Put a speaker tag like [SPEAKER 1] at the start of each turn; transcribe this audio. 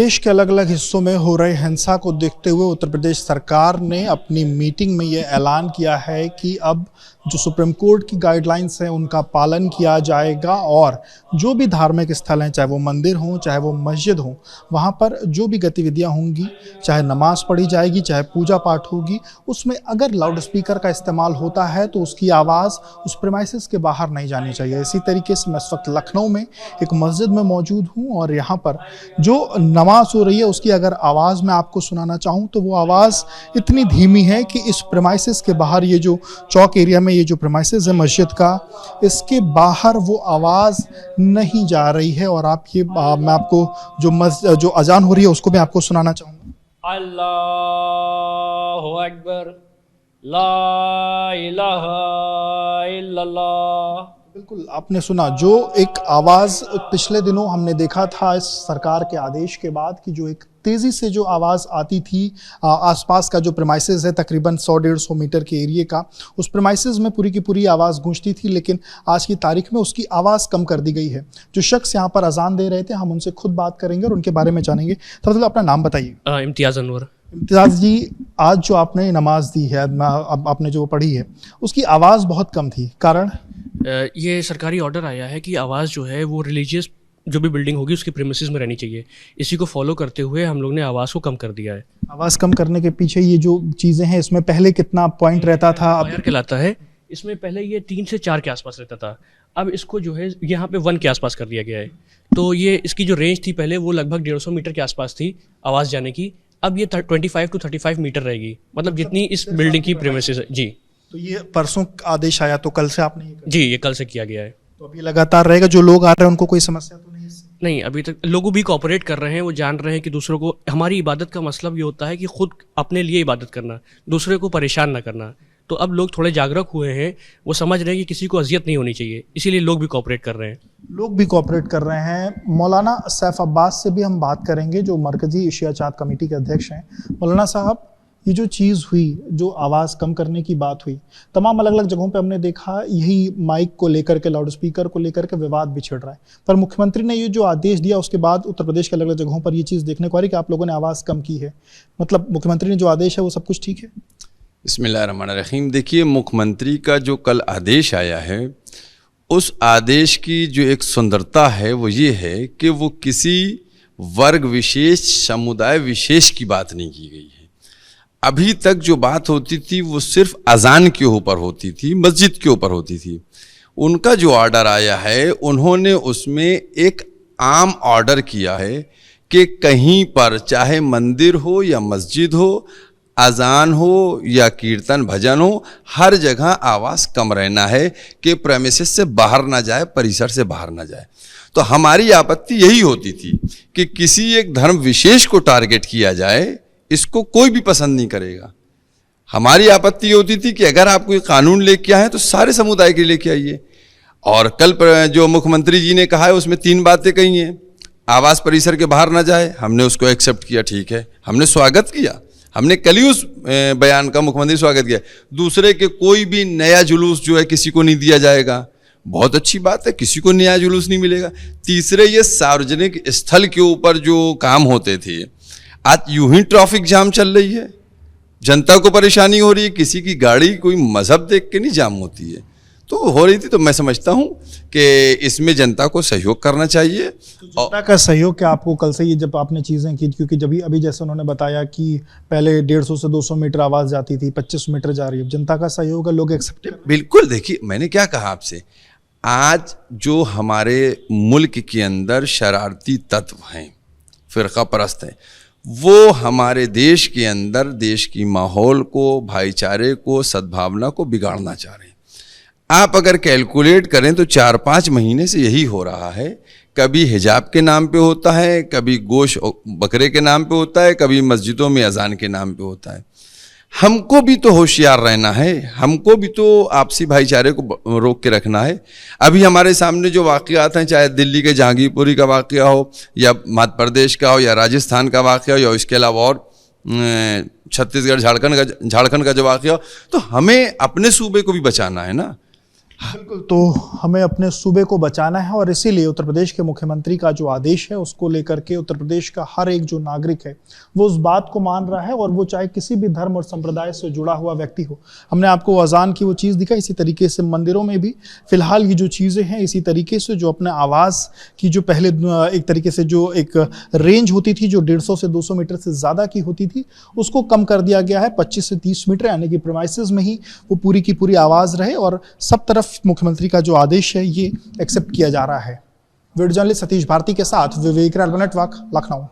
[SPEAKER 1] देश के अलग अलग हिस्सों में हो रहे हिंसा को देखते हुए उत्तर प्रदेश सरकार ने अपनी मीटिंग में ये ऐलान किया है कि अब जो सुप्रीम कोर्ट की गाइडलाइंस हैं उनका पालन किया जाएगा और जो भी धार्मिक स्थल हैं, चाहे वो मंदिर हों चाहे वो मस्जिद हों, वहाँ पर जो भी गतिविधियाँ होंगी, चाहे नमाज पढ़ी जाएगी चाहे पूजा पाठ होगी, उसमें अगर लाउड स्पीकर का इस्तेमाल होता है तो उसकी आवाज़ उस प्रेमाइसेस के बाहर नहीं जानी चाहिए। इसी तरीके से मैं इस वक्त लखनऊ में एक मस्जिद में मौजूद हूँ और यहाँ पर जो नमाज हो रही है उसकी अगर आवाज़ मैं आपको सुनाना चाहूँ तो वो आवाज़ इतनी धीमी है कि इस प्रेमाइसेस के बाहर, ये जो चौक एरिया में ये जो प्रेमाइसेस है मस्जिद का, इसके बाहर वो आवाज़ नहीं जा रही है। और आप ये मैं आपको जो अजान हो रही है उसको भी आपको सुनाना चाहूँगा।
[SPEAKER 2] अल्लाहु अकबर, ला इलाहा इल्लल्लाह।
[SPEAKER 1] बिल्कुल आपने सुना जो एक आवाज़ पिछले दिनों हमने देखा था इस सरकार के आदेश के बाद कि जो एक तेज़ी से जो आवाज़ आती थी आसपास का जो प्रेमाइसेस है तकरीबन 100-150 मीटर के एरिए का, उस प्रेमाइसेस में पूरी की पूरी आवाज़ गूंजती थी, लेकिन आज की तारीख में उसकी आवाज़ कम कर दी गई है। जो शख्स यहाँ पर अजान दे रहे थे हम उनसे खुद बात करेंगे और उनके बारे में जानेंगे। सबसे पहले अपना नाम बताइए।
[SPEAKER 2] इम्तियाज़ अनवर।
[SPEAKER 1] इम्तियाज़ जी, आज जो आपने नमाज दी है, आपने जो पढ़ी है, उसकी आवाज़ बहुत कम थी, कारण?
[SPEAKER 2] ये सरकारी ऑर्डर आया है कि आवाज़ जो है वो रिलीजियस जो भी बिल्डिंग होगी उसके प्रीमिसेस में रहनी चाहिए। इसी को फॉलो करते हुए हम लोग ने आवाज़ को कम कर दिया है।
[SPEAKER 1] आवाज़ कम करने के पीछे ये जो चीज़ें हैं, इसमें पहले कितना पॉइंट रहता था?
[SPEAKER 2] अब कहलाता है, इसमें पहले ये 3 से 4 के आसपास रहता था, अब इसको जो है यहाँ पे 1 के आसपास कर दिया गया है। तो ये इसकी जो रेंज थी पहले वो लगभग 150 मीटर के आसपास थी आवाज़ जाने की, अब ये 25 to 35 मीटर रहेगी, मतलब जितनी इस बिल्डिंग की प्रीमिसेस है। जी,
[SPEAKER 1] तो ये परसों आदेश आया तो कल से आपने
[SPEAKER 2] जी ये कल से किया गया है।
[SPEAKER 1] तो अभी लगातार रहेगा? जो लोग आ रहे हैं उनको कोई समस्या तो नहीं?
[SPEAKER 2] नहीं, अभी तक लोग भी कोऑपरेट कर रहे हैं, वो जान रहे हैं कि दूसरों को, हमारी इबादत का मतलब ये होता है कि खुद अपने लिए इबादत करना, दूसरे को परेशान ना करना। तो अब लोग थोड़े जागरूक हुए हैं, वो समझ रहे हैं कि किसी को अजियत नहीं होनी चाहिए, इसीलिए लोग भी कोऑपरेट कर रहे हैं।
[SPEAKER 1] लोग भी कोऑपरेट कर रहे हैं। मौलाना सैफ अब्बास से भी हम बात करेंगे जो मरकजी एशिया चाँद कमेटी के अध्यक्ष हैं। मौलाना साहब, ये जो चीज़ हुई, जो आवाज़ कम करने की बात हुई, तमाम अलग अलग जगहों पे हमने देखा यही माइक को लेकर के, लाउड स्पीकर को लेकर के विवाद भी छिड़ रहा है, पर मुख्यमंत्री ने ये जो आदेश दिया उसके बाद उत्तर प्रदेश के अलग अलग जगहों पर ये चीज़ देखने को आ रही कि आप लोगों ने आवाज़ कम की है। मतलब मुख्यमंत्री ने जो आदेश है वो सब कुछ ठीक है?
[SPEAKER 3] बिस्मिल्लाहिर्रहमानिर्रहीम। देखिए, मुख्यमंत्री का जो कल आदेश आया है, उस आदेश की जो एक सुंदरता है वो ये है कि वो किसी वर्ग विशेष, समुदाय विशेष की बात नहीं की गई है। अभी तक जो बात होती थी वो सिर्फ अजान के ऊपर होती थी, मस्जिद के ऊपर होती थी। उनका जो ऑर्डर आया है, उन्होंने उसमें एक आम ऑर्डर किया है कि कहीं पर, चाहे मंदिर हो या मस्जिद हो, अजान हो या कीर्तन भजन हो, हर जगह आवाज़ कम रहना है कि प्रेमिसेस से बाहर ना जाए, परिसर से बाहर ना जाए। तो हमारी आपत्ति यही होती थी कि किसी एक धर्म विशेष को टारगेट किया जाए, इसको कोई भी पसंद नहीं करेगा। हमारी आपत्ति ये होती थी कि अगर आप कोई कानून लेके आए तो सारे समुदाय के लेके आइए। और कल जो मुख्यमंत्री जी ने कहा है उसमें 3 बातें कही हैं। आवास परिसर के बाहर ना जाए, हमने उसको एक्सेप्ट किया, ठीक है, हमने स्वागत किया, हमने कल ही उस बयान का मुख्यमंत्री स्वागत किया। दूसरे के कोई भी नया जुलूस जो है किसी को नहीं दिया जाएगा, बहुत अच्छी बात है, किसी को नया जुलूस नहीं मिलेगा। तीसरे, ये सार्वजनिक स्थल के ऊपर जो काम होते थे, आज यूं ही ट्रैफिक जाम चल रही है, जनता को परेशानी हो रही है, किसी की गाड़ी कोई मजहब देख के नहीं जाम होती है, तो हो रही थी। तो मैं समझता हूं कि इसमें जनता को सहयोग करना चाहिए।
[SPEAKER 1] तो जनता का सहयोग क्या आपको कल से ये जब आपने चीज़ें की, क्योंकि जब अभी जैसे उन्होंने बताया कि पहले 150 से 200 मीटर आवाज़ जाती थी, 25 मीटर जा रही है, जनता का सहयोग है, लोग एक्सेप्ट?
[SPEAKER 3] बिल्कुल। देखिए, मैंने क्या कहा आपसे, आज जो हमारे मुल्क के अंदर शरारती तत्व हैं, फ़िरका परस्त हैं, वो हमारे देश के अंदर देश की माहौल को, भाईचारे को, सद्भावना को बिगाड़ना चाह रहे हैं। आप अगर कैलकुलेट करें तो 4-5 महीने से यही हो रहा है। कभी हिजाब के नाम पे होता है, कभी गोश्त बकरे के नाम पे होता है, कभी मस्जिदों में अजान के नाम पे होता है। हमको भी तो होशियार रहना है, हमको भी तो आपसी भाईचारे को रोक के रखना है। अभी हमारे सामने जो वाक़यात हैं, चाहे दिल्ली के जहांगीरपुरी का वाक़या हो या मध्य प्रदेश का हो या राजस्थान का वाक़या हो या इसके अलावा और छत्तीसगढ़ झारखंड का जो वाक़या हो, तो हमें अपने सूबे को भी बचाना है ना।
[SPEAKER 1] बिल्कुल, तो हमें अपने सूबे को बचाना है और इसीलिए उत्तर प्रदेश के मुख्यमंत्री का जो आदेश है उसको लेकर के उत्तर प्रदेश का हर एक जो नागरिक है वो उस बात को मान रहा है, और वो चाहे किसी भी धर्म और संप्रदाय से जुड़ा हुआ व्यक्ति हो। हमने आपको अजान की वो चीज़ दिखा, इसी तरीके से मंदिरों में भी फिलहाल ये जो चीज़ें हैं इसी तरीके से जो अपने आवाज़ की जो पहले एक तरीके से जो एक रेंज होती थी जो 150 से 200 मीटर से ज़्यादा की होती थी उसको कम कर दिया गया है। 25 से 30 मीटर यानी कि प्रीमाइसेस में ही वो पूरी की पूरी आवाज़ रहे और सब तरफ मुख्यमंत्री का जो आदेश है ये एक्सेप्ट किया जा रहा है। वीडियो जर्नलिस्ट सतीश भारती के साथ विवेक नेटवर्क, लखनऊ।